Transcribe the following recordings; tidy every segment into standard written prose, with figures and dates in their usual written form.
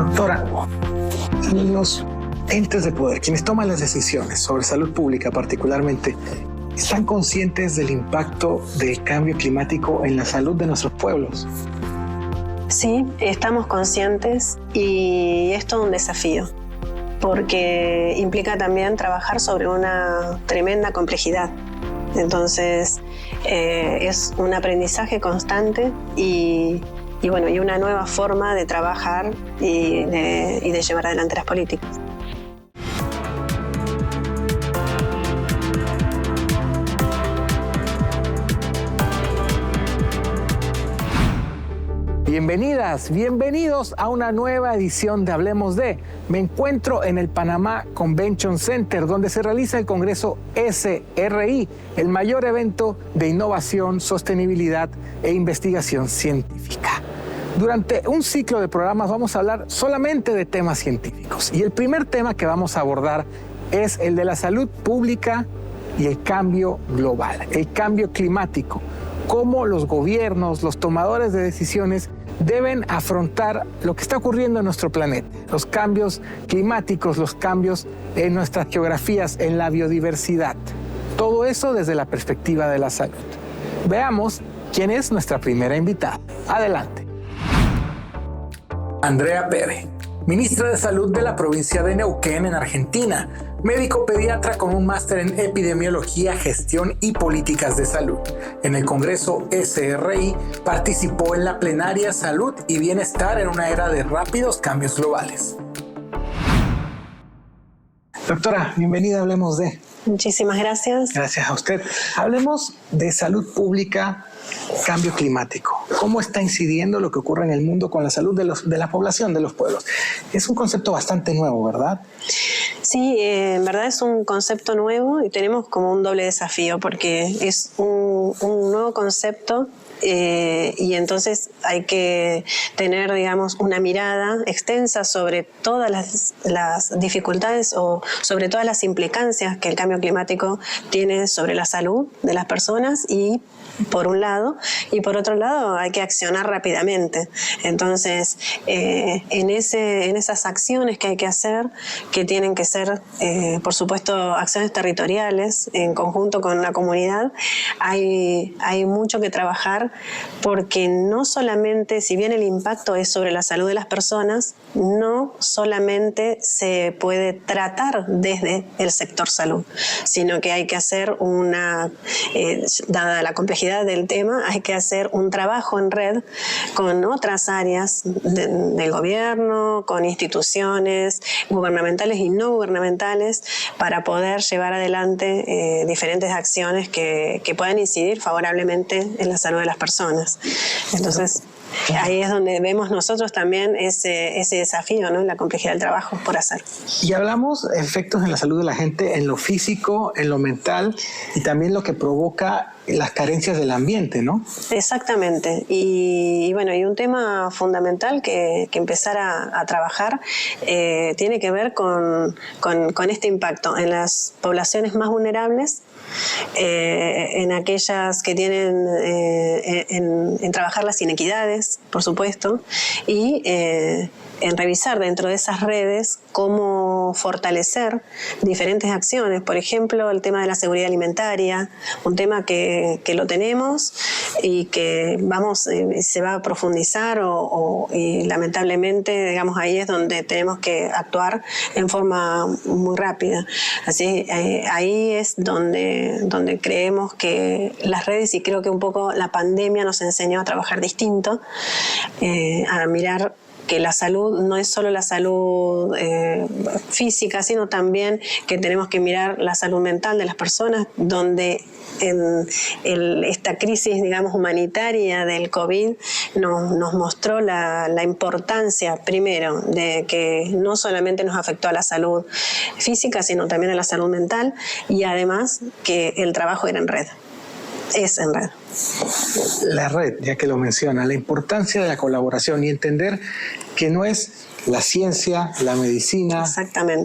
Doctora, los entes de poder, quienes toman las decisiones sobre salud pública particularmente, ¿están conscientes del impacto del cambio climático en la salud de nuestros pueblos? Sí, estamos conscientes y es todo un desafío, porque implica también trabajar sobre una tremenda complejidad. Entonces, es un aprendizaje constante y una nueva forma de trabajar y de llevar adelante las políticas. Bienvenidas, bienvenidos a una nueva edición de Hablemos de. Me encuentro en el Panamá Convention Center, donde se realiza el Congreso SRI, el mayor evento de innovación, sostenibilidad e investigación científica. Durante un ciclo de programas vamos a hablar solamente de temas científicos. Y el primer tema que vamos a abordar es el de la salud pública y el cambio global, el cambio climático. Cómo los gobiernos, los tomadores de decisiones deben afrontar lo que está ocurriendo en nuestro planeta, los cambios climáticos, los cambios en nuestras geografías, en la biodiversidad. Todo eso desde la perspectiva de la salud. Veamos quién es nuestra primera invitada. Adelante. Andrea Pere, ministra de Salud de la provincia de Neuquén, en Argentina, médico pediatra con un máster en epidemiología, gestión y políticas de salud. En el Congreso SRI participó en la plenaria Salud y Bienestar en una era de rápidos cambios globales. Doctora, bienvenida a Hablemos de. Muchísimas gracias. Gracias a usted. Hablemos de salud pública, cambio climático. ¿Cómo está incidiendo lo que ocurre en el mundo con la salud de la población, de los pueblos? Es un concepto bastante nuevo, ¿verdad? Sí, en verdad es un concepto nuevo y tenemos como un doble desafío porque es un nuevo concepto. Y entonces hay que tener, digamos, una mirada extensa sobre todas las dificultades o sobre todas las implicancias que el cambio climático tiene sobre la salud de las personas por un lado, y por otro lado hay que accionar rápidamente. Entonces, en esas acciones que hay que hacer, que tienen que ser, por supuesto, acciones territoriales en conjunto con la comunidad, hay mucho que trabajar porque no solamente, si bien el impacto es sobre la salud de las personas, no solamente se puede tratar desde el sector salud, sino que hay que hacer dada la complejidad del tema, hay que hacer un trabajo en red con otras áreas del gobierno, con instituciones gubernamentales y no gubernamentales, para poder llevar adelante diferentes acciones que puedan incidir favorablemente en la salud de las personas. Entonces, ahí es donde vemos nosotros también ese desafío, ¿no? La complejidad del trabajo por hacer. Y hablamos de efectos en la salud de la gente, en lo físico, en lo mental y también lo que provoca las carencias del ambiente, ¿no? Exactamente. Y un tema fundamental que empezar a trabajar tiene que ver con este impacto en las poblaciones más vulnerables, en aquellas que tienen en trabajar las inequidades, por supuesto, y en revisar dentro de esas redes cómo fortalecer diferentes acciones. Por ejemplo, el tema de la seguridad alimentaria, un tema que lo tenemos y que se va a profundizar y lamentablemente, digamos, ahí es donde tenemos que actuar en forma muy rápida. Así, ahí es donde creemos que las redes, y creo que un poco la pandemia nos enseñó a trabajar distinto, a mirar que la salud no es solo la salud física, sino también que tenemos que mirar la salud mental de las personas, donde esta crisis, digamos, humanitaria del COVID nos mostró la importancia, primero, de que no solamente nos afectó a la salud física, sino también a la salud mental, y además que el trabajo era en red. Es en red. La red, ya que lo menciona, la importancia de la colaboración y entender que no es la ciencia, la medicina,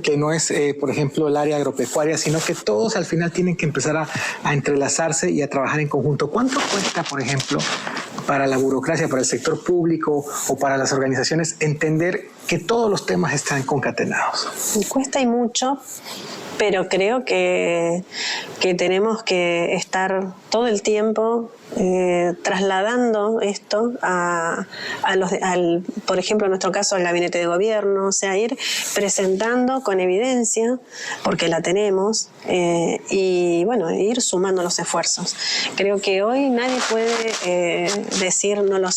que no es, por ejemplo, el área agropecuaria, sino que todos al final tienen que empezar a entrelazarse y a trabajar en conjunto. ¿Cuánto cuesta, por ejemplo, para la burocracia, para el sector público o para las organizaciones entender que todos los temas están concatenados? Cuesta y mucho, pero creo que tenemos que estar todo el tiempo trasladando esto por ejemplo, en nuestro caso, al gabinete de gobierno, o sea, ir presentando con evidencia, porque la tenemos, y bueno, ir sumando los esfuerzos. Creo que hoy nadie puede decir, no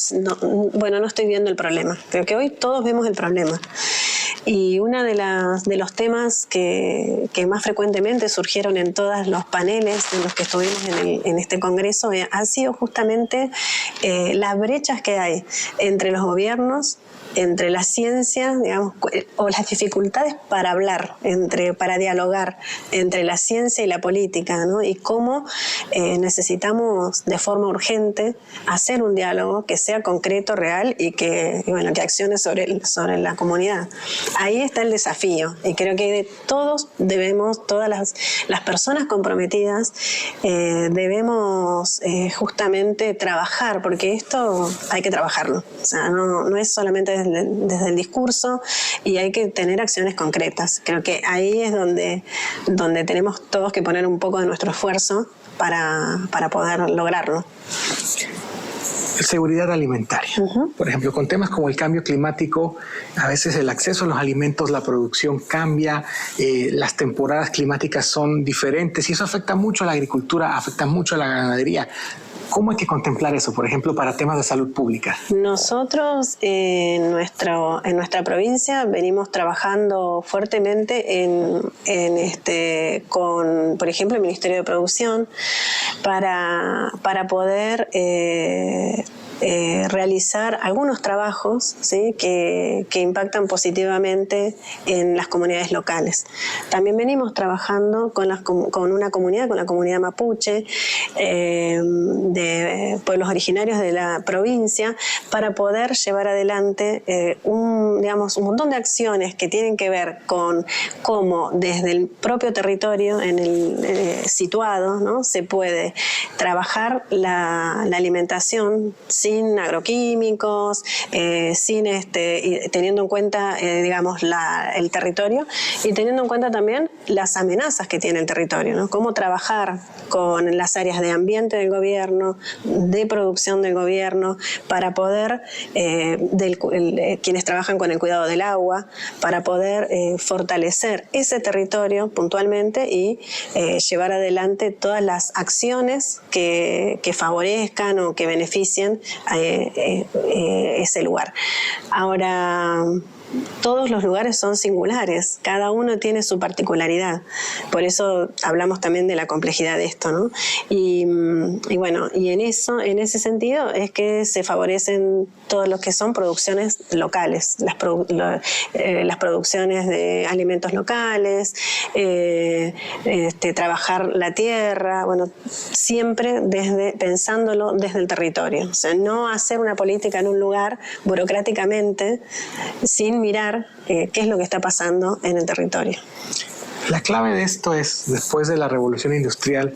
estoy viendo el problema. Creo que hoy todos vemos el problema. Y uno de los temas que más frecuentemente surgieron en todos los paneles en los que estuvimos en este congreso ha sido justamente las brechas que hay entre los gobiernos, entre la ciencia, digamos, o las dificultades para hablar, para dialogar entre la ciencia y la política, ¿no? Y cómo necesitamos de forma urgente hacer un diálogo que sea concreto, real y que accione sobre la comunidad. Ahí está el desafío, y creo que todas las personas comprometidas debemos justamente trabajar, porque esto hay que trabajarlo. O sea, no es solamente desde el discurso, y hay que tener acciones concretas. Creo que ahí es donde tenemos todos que poner un poco de nuestro esfuerzo para poder lograrlo. Seguridad alimentaria. Por ejemplo, con temas como el cambio climático, a veces el acceso a los alimentos, la producción cambia, las temporadas climáticas son diferentes y eso afecta mucho a la agricultura, afecta mucho a la ganadería. ¿Cómo hay que contemplar eso, por ejemplo, para temas de salud pública? Nosotros en nuestra provincia venimos trabajando fuertemente con, por ejemplo, el Ministerio de Producción para poder realizar algunos trabajos, ¿sí?, que impactan positivamente en las comunidades locales. También venimos trabajando con la comunidad mapuche, de pueblos originarios de la provincia, para poder llevar adelante un montón de acciones que tienen que ver con cómo desde el propio territorio situado, ¿no?, se puede trabajar la alimentación sin agroquímicos, teniendo en cuenta, el territorio, y teniendo en cuenta también las amenazas que tiene el territorio, ¿no? Cómo trabajar con las áreas de ambiente del gobierno, de producción del gobierno, para poder, quienes trabajan con el cuidado del agua, para poder fortalecer ese territorio puntualmente y llevar adelante todas las acciones que favorezcan o que beneficien ese lugar. Ahora, todos los lugares son singulares, cada uno tiene su particularidad, por eso hablamos también de la complejidad de esto, ¿no? Y en ese sentido es que se favorecen todo lo que son producciones locales, las producciones de alimentos locales, trabajar la tierra, siempre pensándolo desde el territorio, o sea, no hacer una política en un lugar burocráticamente sin mirar qué es lo que está pasando en el territorio. La clave de esto es, después de la revolución industrial,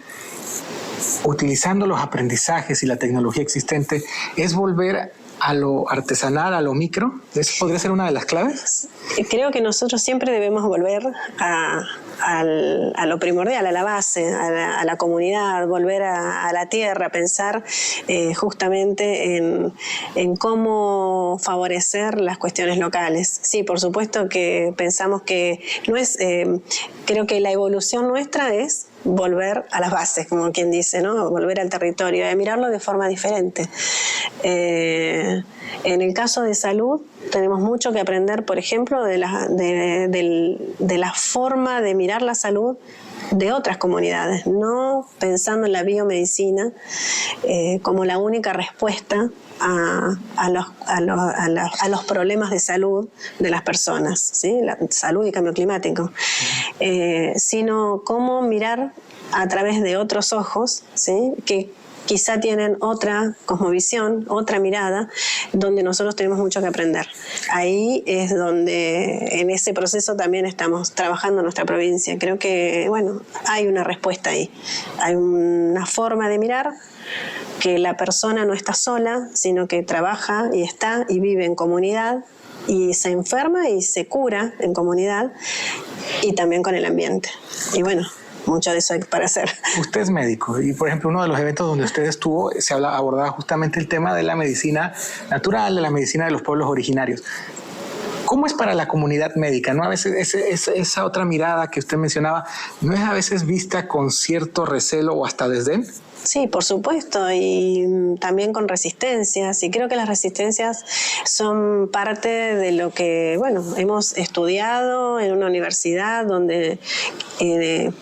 utilizando los aprendizajes y la tecnología existente, es volver a lo artesanal, a lo micro. ¿Eso podría ser una de las claves? Creo que nosotros siempre debemos volver a lo primordial, a la base, a la comunidad, volver a la tierra, pensar justamente en cómo favorecer las cuestiones locales. Sí, por supuesto que pensamos que no es, creo que la evolución nuestra es volver a las bases, como quien dice, ¿no? Volver al territorio, mirarlo de forma diferente. En el caso de salud, tenemos mucho que aprender, por ejemplo, de la forma de mirar la salud de otras comunidades, no pensando en la biomedicina como la única respuesta a los problemas de salud de las personas, ¿sí? La salud y cambio climático, sino cómo mirar a través de otros ojos, ¿sí? quizá tienen otra cosmovisión, otra mirada, donde nosotros tenemos mucho que aprender. Ahí es donde en ese proceso también estamos trabajando en nuestra provincia. Creo que, bueno, hay una respuesta ahí. Hay una forma de mirar que la persona no está sola, sino que trabaja y está y vive en comunidad y se enferma y se cura en comunidad y también con el ambiente. Y bueno, mucho de eso hay para hacer. Usted es médico y, por ejemplo, uno de los eventos donde usted estuvo abordaba justamente el tema de la medicina natural, de la medicina de los pueblos originarios. ¿Cómo es para la comunidad médica? ¿No? A veces esa otra mirada que usted mencionaba, ¿no es a veces vista con cierto recelo o hasta desdén? Sí, por supuesto, y también con resistencias, y creo que las resistencias son parte de lo que, bueno, hemos estudiado en una universidad donde,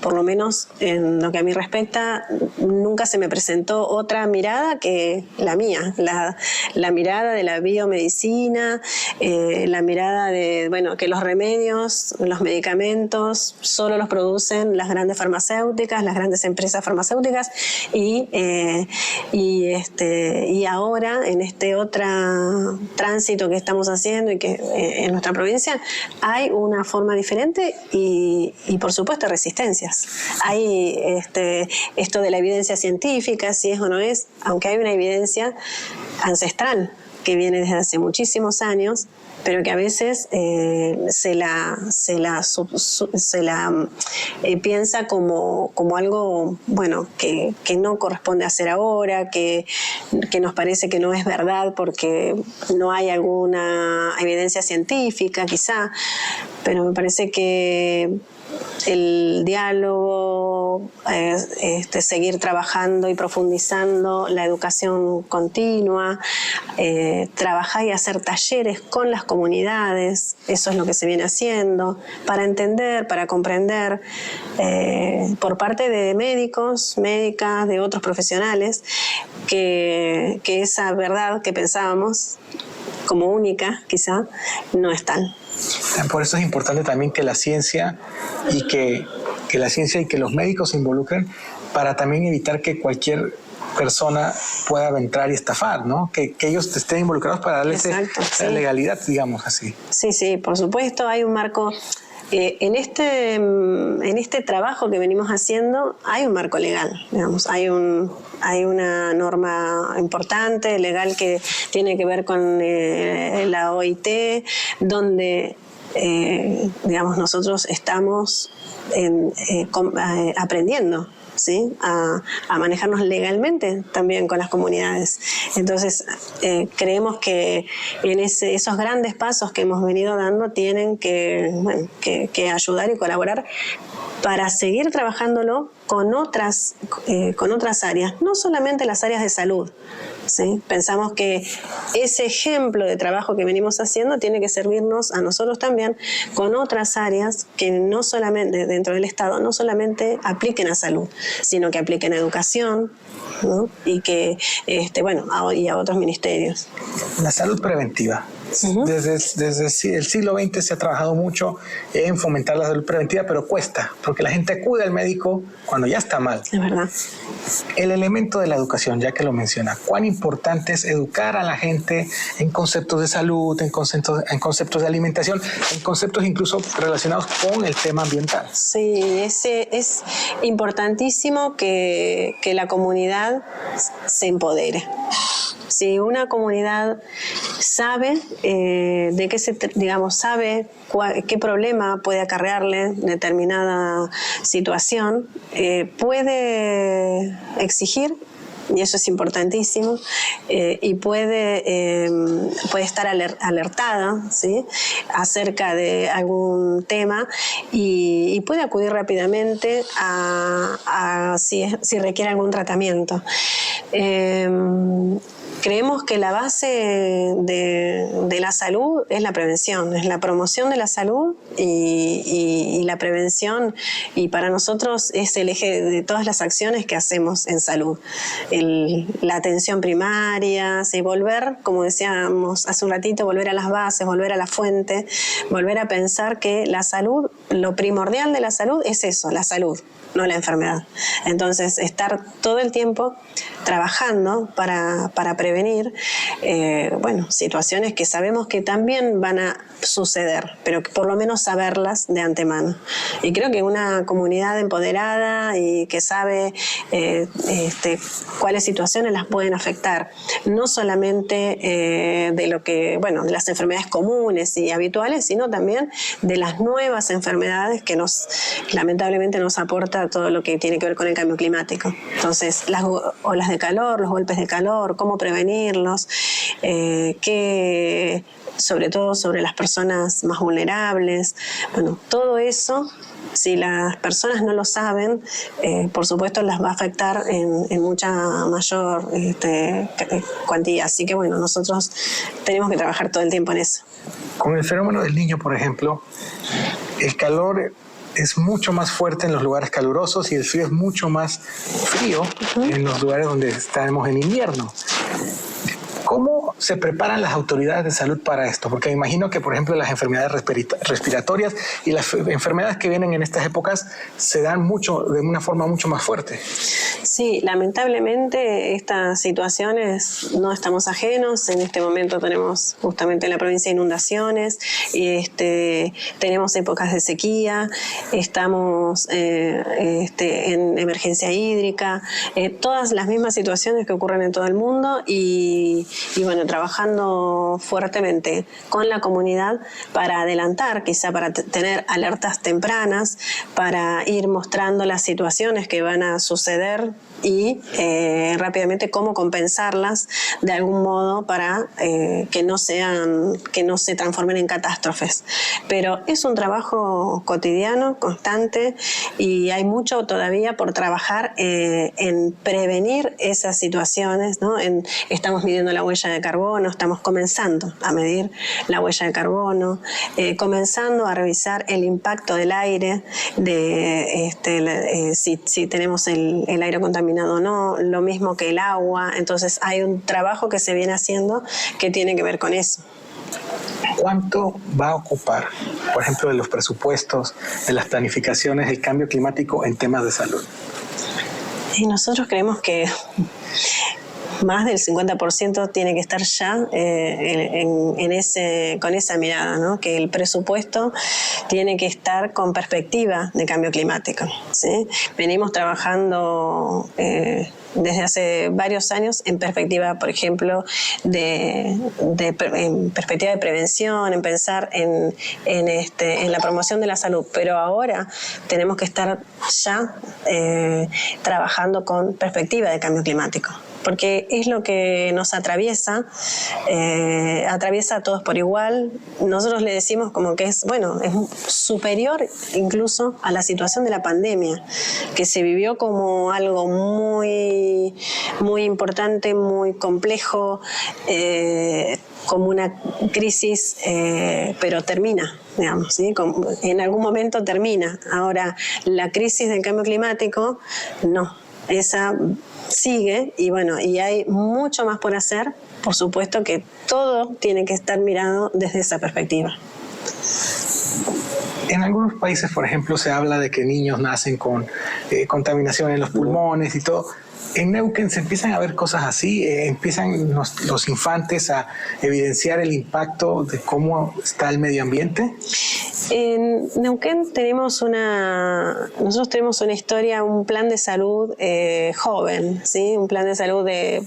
por lo menos en lo que a mí respecta, nunca se me presentó otra mirada que la mía, la mirada de la biomedicina, la mirada de, bueno, que los remedios, los medicamentos, solo los producen las grandes farmacéuticas, las grandes empresas farmacéuticas, y ahora en este otro tránsito que estamos haciendo y que en nuestra provincia hay una forma diferente y por supuesto resistencias. Hay esto de la evidencia científica, si es o no es, aunque hay una evidencia ancestral que viene desde hace muchísimos años, pero que a veces se la piensa como algo, bueno, que no corresponde hacer ahora, que nos parece que no es verdad porque no hay alguna evidencia científica, quizá, pero me parece que el diálogo, seguir trabajando y profundizando la educación continua, trabajar y hacer talleres con las comunidades, eso es lo que se viene haciendo, para entender, para comprender, por parte de médicos, médicas, de otros profesionales, que esa verdad que pensábamos como única, quizá, no es tal. Por eso es importante también que la ciencia y que los médicos se involucren para también evitar que cualquier persona pueda entrar y estafar, ¿no? Que ellos estén involucrados para darle esa legalidad, digamos así. Sí, por supuesto, hay un marco. En este trabajo que venimos haciendo hay un marco legal, digamos, hay una norma importante, legal, que tiene que ver con la OIT, donde digamos, nosotros estamos aprendiendo, ¿sí? A manejarnos legalmente también con las comunidades. Entonces, creemos que en esos grandes pasos que hemos venido dando tienen que ayudar y colaborar para seguir trabajándolo con otras áreas, no solamente las áreas de salud. ¿Sí? Pensamos que ese ejemplo de trabajo que venimos haciendo tiene que servirnos a nosotros también con otras áreas que no solamente dentro del Estado, no solamente apliquen a salud, sino que apliquen a educación, ¿no? Y que y a otros ministerios. La salud preventiva. Uh-huh. Desde el siglo XX se ha trabajado mucho en fomentar la salud preventiva, pero cuesta, porque la gente acude al médico cuando ya está mal. Es verdad. El elemento de la educación, ya que lo menciona, ¿cuán importante es educar a la gente en conceptos de salud, en conceptos de alimentación, en conceptos incluso relacionados con el tema ambiental? Sí, es importantísimo que la comunidad se empodere. Si una comunidad sabe sabe qué problema puede acarrearle determinada situación, puede exigir, y eso es importantísimo, y puede estar alertada, ¿sí? Acerca de algún tema y puede acudir rápidamente si requiere algún tratamiento. Creemos que la base de la salud es la prevención, es la promoción de la salud y la prevención, y para nosotros es el eje de todas las acciones que hacemos en salud. La atención primaria, volver, como decíamos hace un ratito, volver a las bases, volver a la fuente, volver a pensar que la salud, lo primordial de la salud es eso, la salud, no la enfermedad. Entonces, estar todo el tiempo trabajando para prevenir situaciones que sabemos que también van a suceder, pero que por lo menos saberlas de antemano. Y creo que una comunidad empoderada y que sabe cuáles situaciones las pueden afectar, no solamente de las enfermedades comunes y habituales, sino también de las nuevas enfermedades que lamentablemente nos aporta todo lo que tiene que ver con el cambio climático. Entonces, las olas de calor, los golpes de calor, cómo prevenirlos, sobre todo sobre las personas más vulnerables. Bueno, todo eso, si las personas no lo saben, por supuesto las va a afectar en mucha mayor cuantía. Así que bueno, nosotros tenemos que trabajar todo el tiempo en eso. Con el fenómeno del Niño, por ejemplo, el calor es mucho más fuerte en los lugares calurosos y el frío es mucho más frío en los lugares donde estamos en invierno. ¿Cómo se preparan las autoridades de salud para esto? Porque me imagino que, por ejemplo, las enfermedades respiratorias y las enfermedades que vienen en estas épocas se dan de una forma mucho más fuerte. Sí, lamentablemente estas situaciones no estamos ajenos. En este momento tenemos justamente en la provincia inundaciones, y tenemos épocas de sequía, estamos en emergencia hídrica, todas las mismas situaciones que ocurren en todo el mundo y bueno, trabajando fuertemente con la comunidad para adelantar, quizá para tener alertas tempranas, para ir mostrando las situaciones que van a suceder y rápidamente cómo compensarlas de algún modo para que no se transformen en catástrofes. Pero es un trabajo cotidiano, constante, y hay mucho todavía por trabajar en prevenir esas situaciones, ¿no? Estamos midiendo la huella de carbono, estamos comenzando a medir la huella de carbono, comenzando a revisar el impacto del aire, si tenemos el aire contaminado o no, lo mismo que el agua. Entonces hay un trabajo que se viene haciendo que tiene que ver con eso. ¿Cuánto va a ocupar, por ejemplo, de los presupuestos, de las planificaciones, el cambio climático en temas de salud? Y nosotros creemos que más del 50% tiene que estar ya con esa mirada, ¿no? Que el presupuesto tiene que estar con perspectiva de cambio climático, ¿sí? Venimos trabajando desde hace varios años en perspectiva, por ejemplo, en perspectiva de prevención, en pensar en la promoción de la salud, pero ahora tenemos que estar ya trabajando con perspectiva de cambio climático, porque es lo que nos atraviesa a todos por igual. Nosotros le decimos como que es superior incluso a la situación de la pandemia, que se vivió como algo muy, muy importante, muy complejo, como una crisis, pero termina, digamos, ¿sí? En algún momento termina. Ahora, la crisis del cambio climático, no, esa sigue y hay mucho más por hacer. Por supuesto que todo tiene que estar mirado desde esa perspectiva. En algunos países, por ejemplo, se habla de que niños nacen con contaminación en los pulmones y todo. En Neuquén se empiezan a ver cosas así, empiezan los infantes a evidenciar el impacto de cómo está el medio ambiente. En Neuquén nosotros tenemos una historia, un plan de salud joven, ¿sí? Un plan de salud de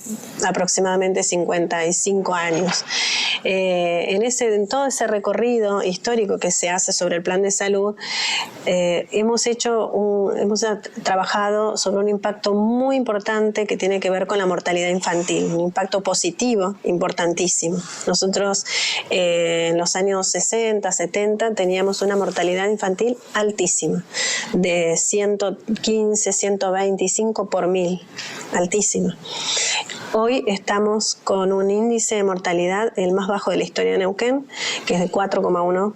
aproximadamente 55 años. En todo ese recorrido histórico que se hace sobre el plan de salud, hemos trabajado sobre un impacto muy importante que tiene que ver con la mortalidad infantil, un impacto positivo importantísimo. Nosotros en los años 60, 70 teníamos teníamos una mortalidad infantil altísima, de 115, 125 por 1000, altísima. Hoy estamos con un índice de mortalidad el más bajo de la historia de Neuquén, que es de 4,1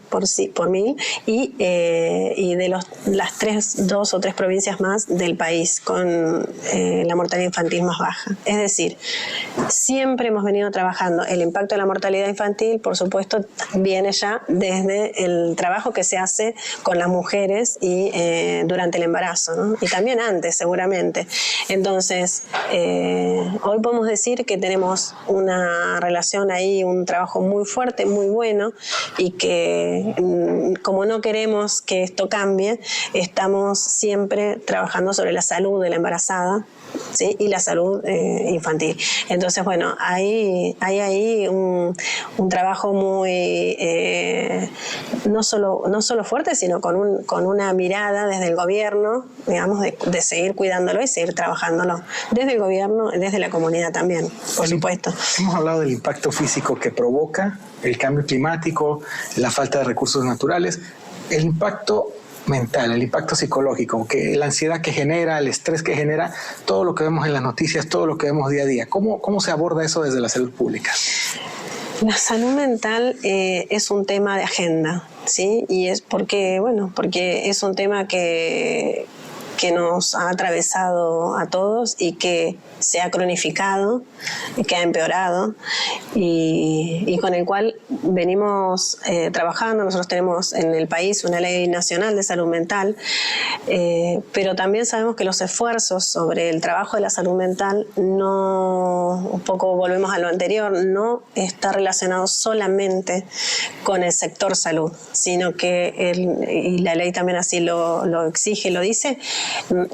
por 1000, y de las 2 o 3 provincias más del país con la mortalidad infantil más baja. Es decir, siempre hemos venido trabajando. El impacto de la mortalidad infantil, por supuesto, viene ya desde el trabajo que se hace con las mujeres y durante el embarazo, ¿no? Y también antes, seguramente. Entonces, hoy podemos decir que tenemos una relación ahí, un trabajo muy fuerte, muy bueno, y que como no queremos que esto cambie, estamos siempre trabajando sobre la salud de la embarazada, ¿sí? Y la salud infantil. Entonces, bueno, hay ahí un trabajo muy no solo fuerte, sino con una mirada desde el gobierno, digamos, de seguir cuidándolo y seguir trabajándolo desde el gobierno, desde la comunidad también, por supuesto. Hemos hablado del impacto físico que provoca el cambio climático, la falta de recursos naturales, el impacto mental, el impacto psicológico, que la ansiedad que genera, el estrés que genera, todo lo que vemos en las noticias, todo lo que vemos día a día. ¿Cómo se aborda eso desde la salud pública? La salud mental es un tema de agenda, ¿sí? Y es porque es un tema que nos ha atravesado a todos y que se ha cronificado y que ha empeorado y con el cual venimos trabajando. Nosotros tenemos en el país una ley nacional de salud mental, pero también sabemos que los esfuerzos sobre el trabajo de la salud mental un poco volvemos a lo anterior, no está relacionado solamente con el sector salud, sino que y la ley también así lo exige, lo dice,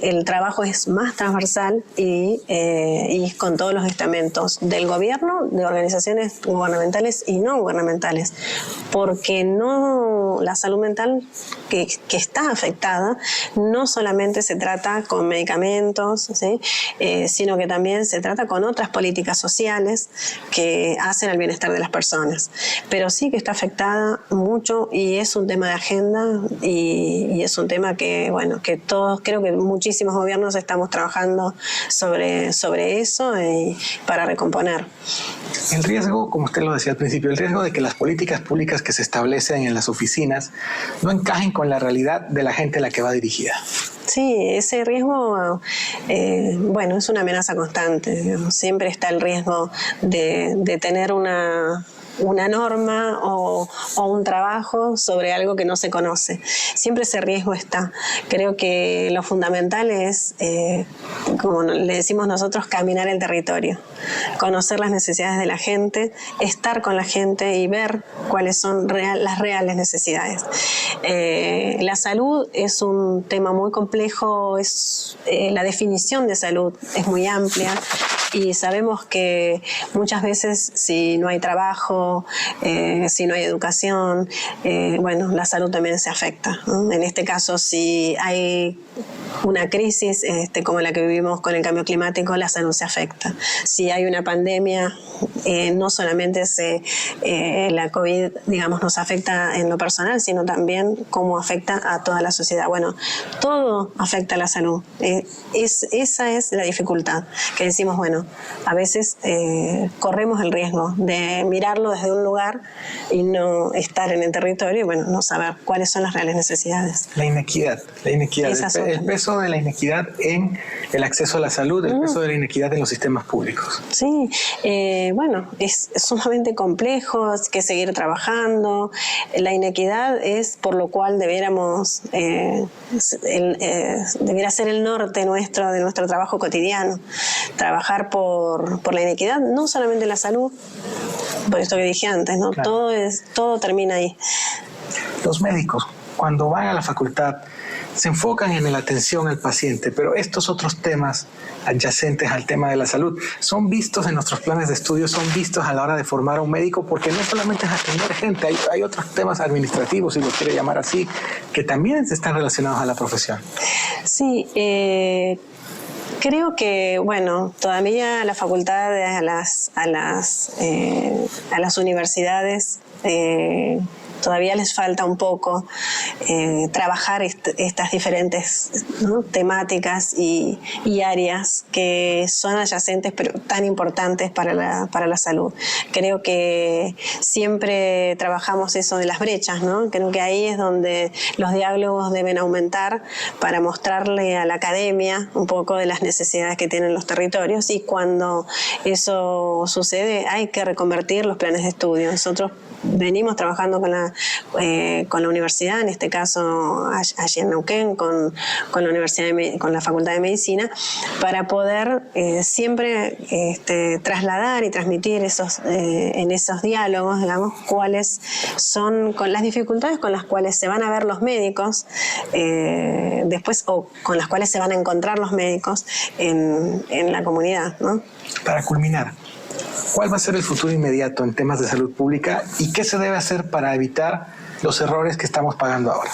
el trabajo es más transversal y con todos los estamentos del gobierno, de organizaciones gubernamentales y no gubernamentales, porque la salud mental que está afectada no solamente se trata con medicamentos, ¿sí? Sino que también se trata con otras políticas sociales que hacen al bienestar de las personas, pero sí que está afectada mucho y es un tema de agenda y es un tema que todos, creo que muchísimos gobiernos estamos trabajando sobre eso y para recomponer. El riesgo, como usted lo decía al principio, el riesgo de que las políticas públicas que se establecen en las oficinas no encajen con la realidad de la gente a la que va dirigida. Sí, ese riesgo, es una amenaza constante. Siempre está el riesgo de tener una norma o un trabajo sobre algo que no se conoce. Siempre ese riesgo está. Creo que lo fundamental es, como le decimos nosotros, caminar el territorio, conocer las necesidades de la gente, estar con la gente y ver cuáles son las reales necesidades. La salud es un tema muy complejo, la definición de salud es muy amplia y sabemos que muchas veces si no hay trabajo, si no hay educación, la salud también se afecta, ¿no? En este caso, si hay una crisis como la que vivimos con el cambio climático, la salud se afecta. Si hay una pandemia, no solamente la COVID, digamos, nos afecta en lo personal, sino también cómo afecta a toda la sociedad. Bueno, todo afecta a la salud. Esa es la dificultad, que decimos, a veces corremos el riesgo de mirarlo desde un lugar y no estar en el territorio y no saber cuáles son las reales necesidades. La inequidad, el peso de la inequidad en el acceso a la salud, el peso de la inequidad en los sistemas públicos. Sí, es sumamente complejo, hay que seguir trabajando. La inequidad es por lo cual debiera ser el norte de nuestro trabajo cotidiano. Trabajar por la inequidad, no solamente en la salud, por esto que dije antes, ¿no? Claro. Todo termina ahí. Los médicos, cuando van a la facultad, se enfocan en la atención al paciente, pero estos otros temas adyacentes al tema de la salud son vistos en nuestros planes de estudio, son vistos a la hora de formar a un médico, porque no solamente es atender gente, hay otros temas administrativos, si lo quiere llamar así, que también están relacionados a la profesión. Sí, creo que, todavía la facultad, a las universidades, todavía les falta un poco trabajar estas diferentes, ¿no?, temáticas y áreas que son adyacentes pero tan importantes para la salud. Creo que siempre trabajamos eso de las brechas, ¿no? Creo que ahí es donde los diálogos deben aumentar para mostrarle a la academia un poco de las necesidades que tienen los territorios, y cuando eso sucede hay que reconvertir los planes de estudio. Nosotros venimos trabajando con la universidad, en este caso allí en Neuquén, con la universidad con la Facultad de Medicina, para poder siempre trasladar y transmitir en esos diálogos, digamos, cuáles son con las dificultades con las cuales se van a ver los médicos después, o con las cuales se van a encontrar los médicos en la comunidad, ¿no? Para culminar, ¿cuál va a ser el futuro inmediato en temas de salud pública y qué se debe hacer para evitar los errores que estamos pagando ahora?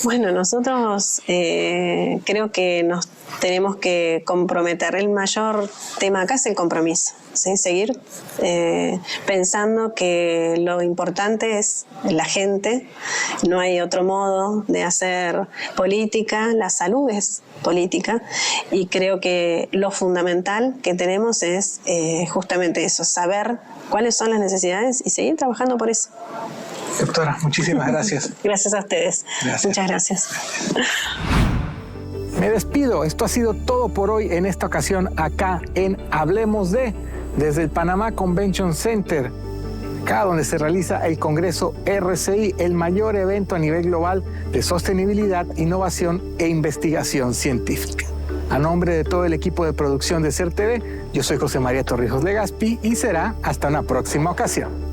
Bueno, nosotros creo que nos tenemos que comprometer. El mayor tema acá es el compromiso, ¿sí? Seguir pensando que lo importante es la gente, no hay otro modo de hacer política, la salud es política, y creo que lo fundamental que tenemos es justamente eso, saber cuáles son las necesidades y seguir trabajando por eso. Doctora, muchísimas gracias. Gracias a ustedes. Gracias. Muchas gracias. Me despido. Esto ha sido todo por hoy en esta ocasión acá en Hablemos de, desde el Panamá Convention Center, acá donde se realiza el Congreso RCI, el mayor evento a nivel global de sostenibilidad, innovación e investigación científica. A nombre de todo el equipo de producción de SER TV, yo soy José María Torrijos Legaspi y será hasta una próxima ocasión.